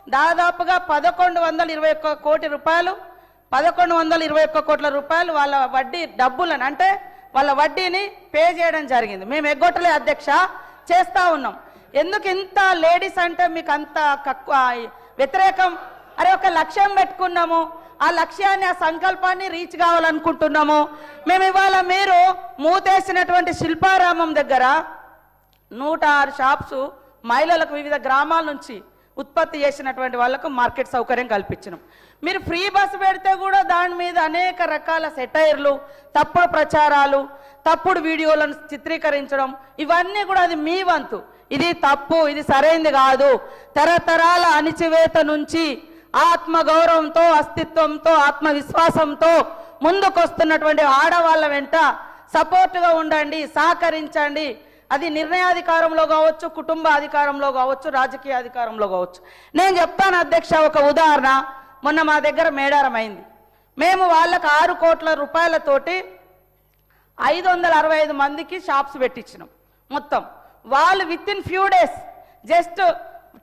దాదాపుగా 1121 కోటి రూపాయలు 1121 కోట్ల రూపాయలు వాళ్ళ వడ్డీ డబ్బులను అంటే వాళ్ళ వడ్డీని పే చేయడం జరిగింది. మేము ఎగ్గొట్టలే అధ్యక్ష, చేస్తూ ఉన్నాం. ఎందుకు ఇంత లేడీస్ అంటే మీకు అంత వ్యతిరేకం? అరే ఒక లక్ష్యం పెట్టుకున్నాము, ఆ లక్ష్యాన్ని ఆ సంకల్పాన్ని రీచ్ కావాలనుకుంటున్నాము. మేము ఇవాళ మీరు మూతేసినటువంటి శిల్పారామం దగ్గర 106 షాప్స్ మహిళలకు వివిధ గ్రామాల నుంచి ఉత్పత్తి చేసినటువంటి వాళ్ళకు మార్కెట్ సౌకర్యం కల్పించినాం. మీరు ఫ్రీ బస్సు పెడితే కూడా దాని మీద అనేక రకాల సెటైర్లు, తప్పుడు ప్రచారాలు, తప్పుడు వీడియోలను చిత్రీకరించడం, ఇవన్నీ కూడా అది మీ వంతు. ఇది తప్పు, ఇది సరైంది కాదు. తరతరాల అణిచివేత నుంచి ఆత్మగౌరవంతో, అస్తిత్వంతో, ఆత్మవిశ్వాసంతో ముందుకొస్తున్నటువంటి ఆడవాళ్ళ వెంట సపోర్టుగా ఉండండి, సహకరించండి. అది నిర్ణయాధికారంలో కావచ్చు, కుటుంబ అధికారంలో కావచ్చు, రాజకీయ అధికారంలో కావచ్చు. నేను చెప్తాను అధ్యక్ష, ఒక ఉదాహరణ. మొన్న మా దగ్గర మేడారం అయింది. మేము వాళ్ళకి 6 కోట్ల రూపాయలతోటి 565 మందికి షాప్స్ పెట్టించినాం. మొత్తం వాళ్ళు with in few days, just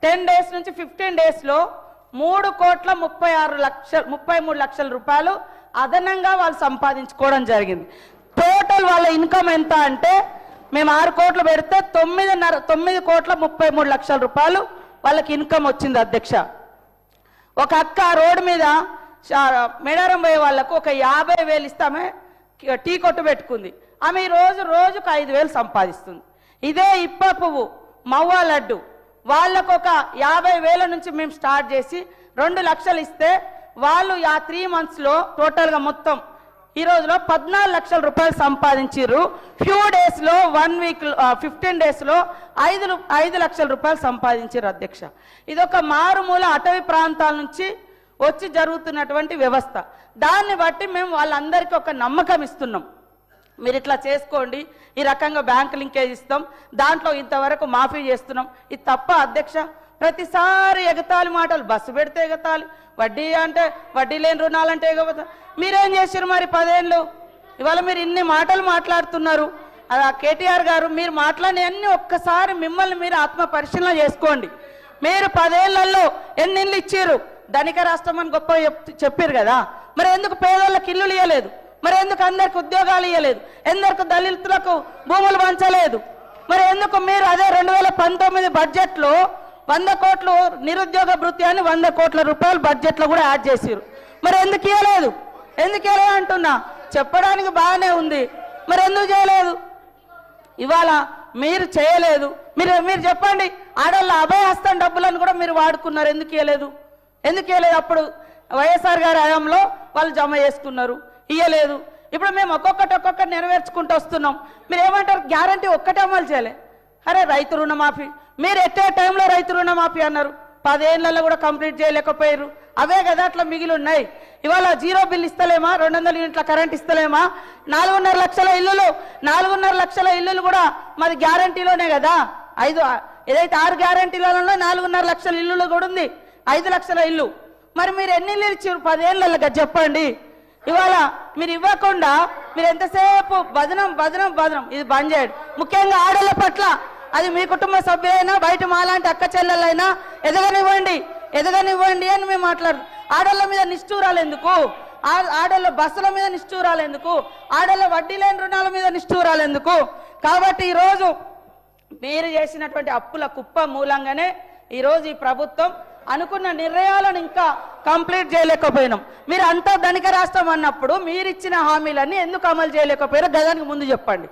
10 days నుంచి 15 డేస్లో 3,33 లక్షల రూపాయలు అదనంగా వాళ్ళు సంపాదించుకోవడం జరిగింది. టోటల్ వాళ్ళ ఇన్కమ్ ఎంత అంటే మేము 6 కోట్లు పెడితే 9,33 లక్షల రూపాయలు వాళ్ళకి ఇన్కమ్ వచ్చింది అధ్యక్ష. ఒక అక్క రోడ్డు మీద మేడారం పోయే వాళ్ళకు ఒక 50,000 ఇస్తామే టీ కొట్టు పెట్టుకుంది. ఆమె రోజుకు 5,000 సంపాదిస్తుంది. ఇదే ఇప్ప పువ్వు, మవ్వ లడ్డు వాళ్ళకు ఒక 50,000 నుంచి మేము స్టార్ట్ చేసి 2 లక్షలు ఇస్తే వాళ్ళు ఆ 3 మంత్స్లో టోటల్గా మొత్తం ఈ రోజులో 14 లక్షల రూపాయలు సంపాదించారు. ఫ్యూ డేస్లో 1 వీక్ 15 డేస్లో 5 లక్షల రూపాయలు సంపాదించారు అధ్యక్ష. ఇదొక మారుమూల అటవీ ప్రాంతాల నుంచి వచ్చి జరుగుతున్నటువంటి వ్యవస్థ. దాన్ని బట్టి మేము వాళ్ళందరికీ ఒక నమ్మకం ఇస్తున్నాం. మీరు ఇట్లా చేసుకోండి, ఈ రకంగా బ్యాంక్ లింకేజ్ ఇస్తాం, దాంట్లో ఇంతవరకు మాఫీ చేస్తున్నాం. ఇది తప్ప అధ్యక్ష? ప్రతిసారి ఎగతాళి మాటలు, బస్సు పెడితే ఎగతాళి, వడ్డీ అంటే వడ్డీ లేని రుణాలంటే ఎగతాళి. మీరేం చేశారు మరి 10 ఏళ్ళు? ఇవాళ మీరు ఇన్ని మాటలు మాట్లాడుతున్నారు. అది కేటీఆర్ గారు మీరు మాట్లాడినవన్నీ ఒక్కసారి మిమ్మల్ని మీరు ఆత్మ పరిశీలన చేసుకోండి. మీరు 10 ఏళ్లలో ఎన్ని ఇళ్ళు ఇచ్చారు? ధనిక రాష్ట్రం అని గొప్ప చెప్పారు కదా, మరి ఎందుకు పేదోళ్ళకి ఇల్లులు ఇవ్వలేదు? మరి ఎందుకు అందరికి ఉద్యోగాలు ఇవ్వలేదు? ఎందుకు దళితులకు భూములు పంచలేదు? మరి ఎందుకు మీరు అదే 2019 బడ్జెట్లో 100 కోట్లు నిరుద్యోగ భృతి అని 100 కోట్ల రూపాయలు బడ్జెట్లో కూడా యాడ్ చేశారు? మరి ఎందుకు ఇవ్వలేదు? ఎందుకు ఇవ్వలేదు అంటున్నా. చెప్పడానికి బాగానే ఉంది, మరి ఎందుకు చేయలేదు? ఇవాళ మీరు చేయలేదు. మీరు చెప్పండి, ఆడవాళ్ళ అభయహస్తం డబ్బులను కూడా మీరు వాడుకున్నారు, ఎందుకు ఇవ్వలేదు? అప్పుడు వైఎస్ఆర్ గారి హయాంలో వాళ్ళు జమ చేసుకున్నారు, ఇవ్వలేదు. ఇప్పుడు మేము ఒక్కొక్కటి నెరవేర్చుకుంటూ వస్తున్నాం. మీరు ఏమంటారు? గ్యారంటీ ఒక్కటే అమలు చేయలే. అరే రైతు రుణమాఫీ, మీరు ఎట్టే టైంలో రైతు రుణమాఫీ అన్నారు, 10 ఏళ్లలో కూడా కంప్లీట్ చేయలేకపోయారు. అవే కదా అట్లా మిగిలి ఉన్నాయి. ఇవాళ 0 బిల్ ఇస్తలేమా? 200 యూనిట్ల కరెంట్ ఇస్తలేమా? 4.5 లక్షల ఇల్లులు, 4.5 లక్షల ఇల్లులు కూడా మాది గ్యారంటీలోనే కదా. ఏదైతే 6 గ్యారంటీలలో 4.5 లక్షల ఇల్లులు కూడా ఉంది, 5 లక్షల ఇల్లు. మరి మీరు ఎన్ని ఇల్లు ఇచ్చారు 10 ఏళ్ళలో చెప్పండి. ఇవాళ మీరు ఇవ్వకుండా మీరు ఎంతసేపు భజనం, ఇది బంద్ చేయండి. ముఖ్యంగా ఆడళ్ళ పట్ల, అది మీ కుటుంబ సభ్యులైనా బయట మాలాంటి అక్క చెల్లెలైనా ఎదగనివ్వండి అని మేము మాట్లాడు. ఆడళ్ళ మీద నిష్ఠూరాలు ఎందుకు? ఆడళ్ళ బస్సుల మీద నిష్ఠూరాలు ఎందుకు? ఆడళ్ళ వడ్డీ లేని రుణాల మీద నిష్ఠూరాలు ఎందుకు? కాబట్టి ఈరోజు మీరు చేసినటువంటి అప్పుల కుప్ప మూలంగానే ఈరోజు ఈ ప్రభుత్వం అనుకున్న నిర్ణయాలను ఇంకా కంప్లీట్ చేయలేకపోయినాం. మీరు అంతా ధనిక రాష్ట్రం అన్నప్పుడు మీరు ఇచ్చిన హామీలన్నీ ఎందుకు అమలు చేయలేకపోయారో గదానికి ముందు చెప్పండి.